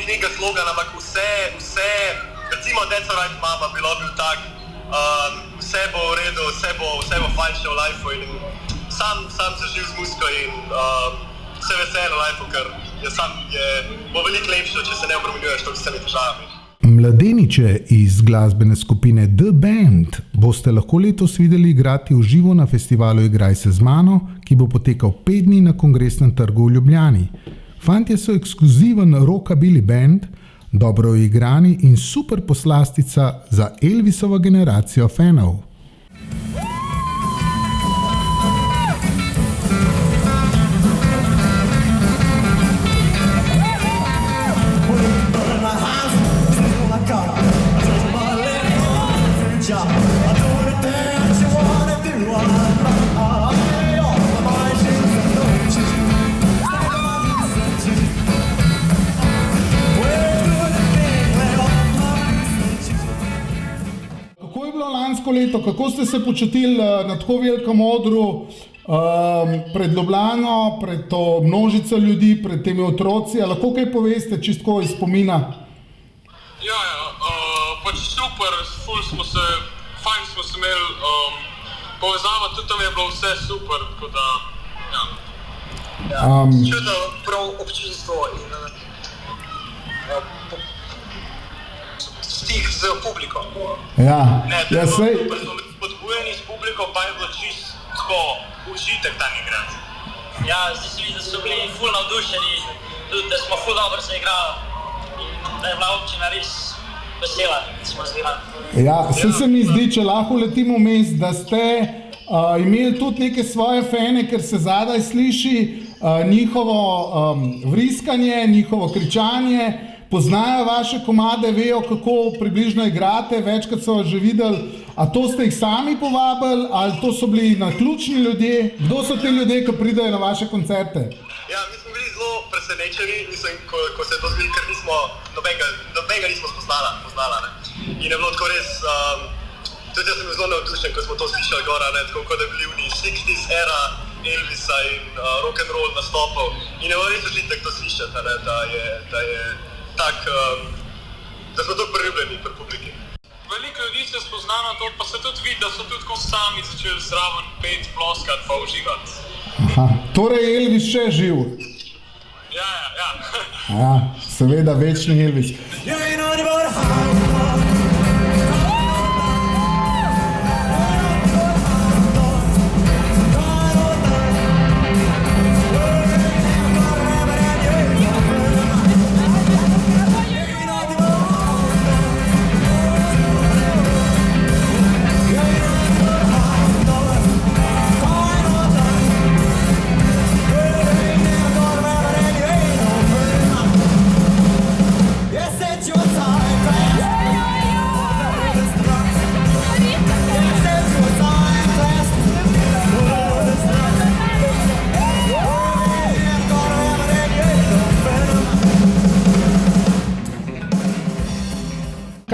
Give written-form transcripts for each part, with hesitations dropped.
imeti nekega slogana, ampak vse, recimo That's Alright Mama, bilo bil tak, vse bo v redu, vse bo fajn še v lifeu in sam se živ z muziko in se veselim v lifeu, ker bo veliko lepše, če se ne obremenjuješ toliko s temi težavami. Mladeniče iz glasbene skupine The Band boste lahko letos videli igrati v živo na festivalu Igraj se z mano, ki bo potekal 5 dni na Kongresnem trgu v Ljubljani. Fantje so ekskluziven rockabilly band, dobro uigrani in super poslastica za Elvisovo generacijo fanov. Leto, kako ste se počutili na tako velikem odru, pred Ljubljano, pred to množico ljudi, pred temi otroci, ali lahko kaj poveste, čistko iz spomina? Pač super, fajn smo se imeli, povezava, tudi tam je bilo vse super, tako da, Čudno prav občinstvo in stik z publiko. Podbujeni s publiko, pa je bilo čisto užitek tam igrati. Zdi se mi, da so bili ful navdušeni, tudi da smo ful dobro se igrali in da je bila občina res vesela, da smo zgrali. Se mi zdi, če lahko letimo vmes, da ste imeli tudi neke svoje fane, ker se zadaj sliši njihovo vriskanje, njihovo kričanje, poznajo vaše komade, vejo, kako približno igrate, večkrat so vas že videli. A to ste jih sami povabili, ali to so bili naključni ljudje? Kdo so ti ljudje, ki pridejo na vaše koncerte? Mi smo bili zelo presenečeni, ko se je to zgodilo, ker nobenega nismo poznala. In je bilo tako res, tudi jaz sem bil zelo navdušen, ko smo to slišali gora, tako kot da bili v 60s era Elvisa in rock'n'roll nastopov. In je bilo res užitek to slišati, da je tak, da smo tako priljubljeni pri publiki. Veliko ljudi se spozna na to, pa se tudi vidi, da so tudi ko sami začeli zraven peti, ploskati pa uživati. Torej je Elvis še živ? Seveda, večni Elvis.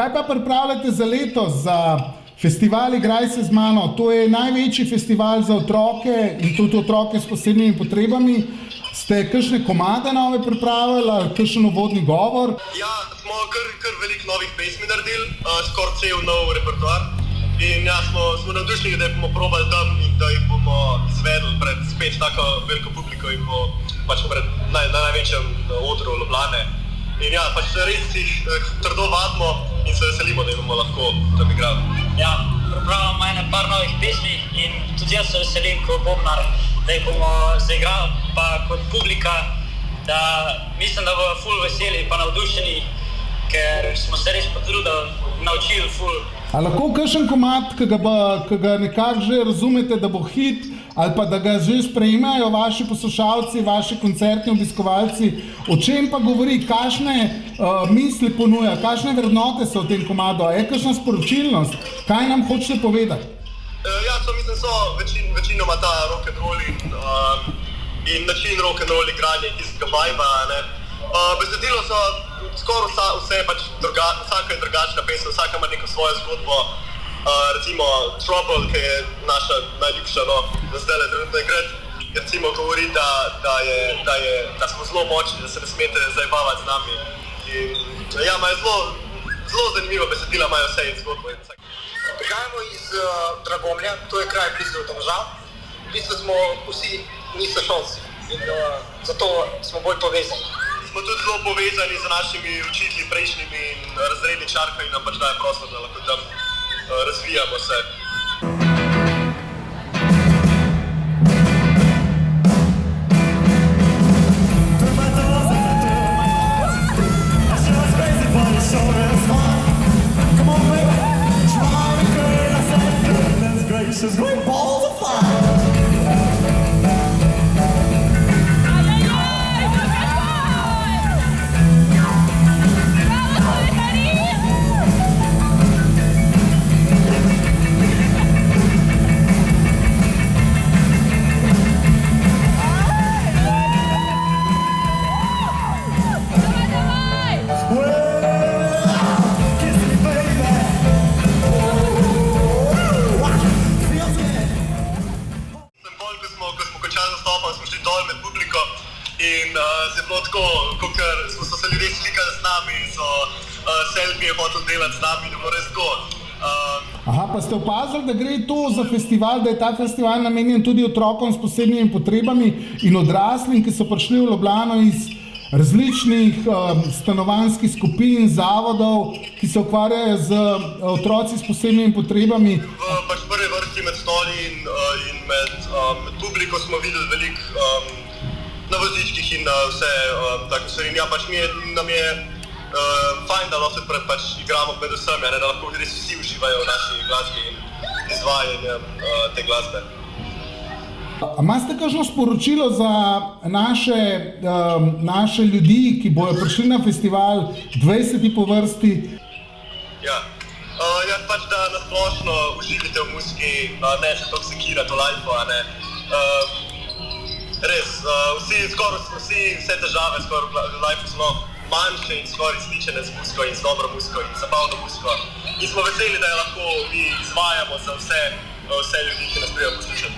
Kaj pa pripravljate za letos, za festival Igraj se z mano? To je največji festival za otroke in tudi otroke s posebnimi potrebami. Ste kakšne komade nove pripravili ali kakšen uvodni govor? Smo kar veliko novih pesmi naredili, skoraj cel nov repertoar. In smo navdušeni, da jih bomo probali tam in da jih bomo izvedli pred spet tako veliko publiko in bo pač pred največjem odru Ljubljane. In pač res jih trdo vadimo in se veselimo, da jih bomo lahko tam igrali. Pripravljamo par novih pesmi in tudi jaz se veselim kot bobnar, da jih bomo zaigrali, pa kot publika, da mislim, da bodo ful veseli pa navdušeni, ker smo se res potrudili, naučili ful. A lahko kakšen komad, ki ga nekako že razumete, da bo hit, ali pa da ga že sprejemajo vaši poslušalci, vaši koncertni obiskovalci, o čem pa govori, kakšne misli ponuja, kakšne vrednote so v tem komadu, a je kakšna sporočilnost, kaj nam hočete povedati? Mislim, so večinoma ta rock'n'roll in način rock'n'roll igranja, tistega vibe, besedilo so skoraj vse pač vsaka je drugačna pesem, vsaka ima neko svojo zgodbo. Recimo Trouble, ki je naša najljubša, da zdajle trenutno igrat, recimo govori, da smo zelo močni, da se ne smete zajebavati z nami In ja, imajo zelo zanimivo besedila, imajo vse in zgodbo. Prihajamo iz Dragomlja, to je kraj blizu Domžal. V bistvu smo vsi sošolci in zato smo bolj povezani. Smo tudi zelo povezani z našimi učitelji prejšnjimi in razredni čarkami nam pač daje prostor, da lahko tam razvijamo se. She's great balls of fire. In je bilo tako, kot so se ljudje slikali z nami, so selfije hoteli delati z nami, da bilo res tako. Aha, pa ste opazili, da gre to za festival, da je ta festival namenjen tudi otrokom s posebnimi potrebami in odraslim, ki so prišli v Ljubljano iz različnih stanovanjskih skupin, zavodov, ki se ukvarjajo z otroci s posebnimi potrebami. Pač v prvi vrsti med stoli in med publiko smo videli veliko na vozičkih in vse tako stvari. Ja, pač nam je fajn, da lahko pač igramo med vsemi, da lahko res vsi uživajo v naši glasbi in izvajanju te glasbe. A imate kakšno sporočilo za naše ljudi, ki bojo prišli na festival 20. po vrsti? Ja, pač da nasplošno uživate v muziki, ne se toliko sekirati v lifeu, a ne. Res, vse težave skoraj v lifeu so manjše in skoraj izličene z muziko in z dobro muziko in zabavno muziko. In smo veseli, da jo lahko mi izvajamo za vse ljudi, ki nas pridejo poslušati.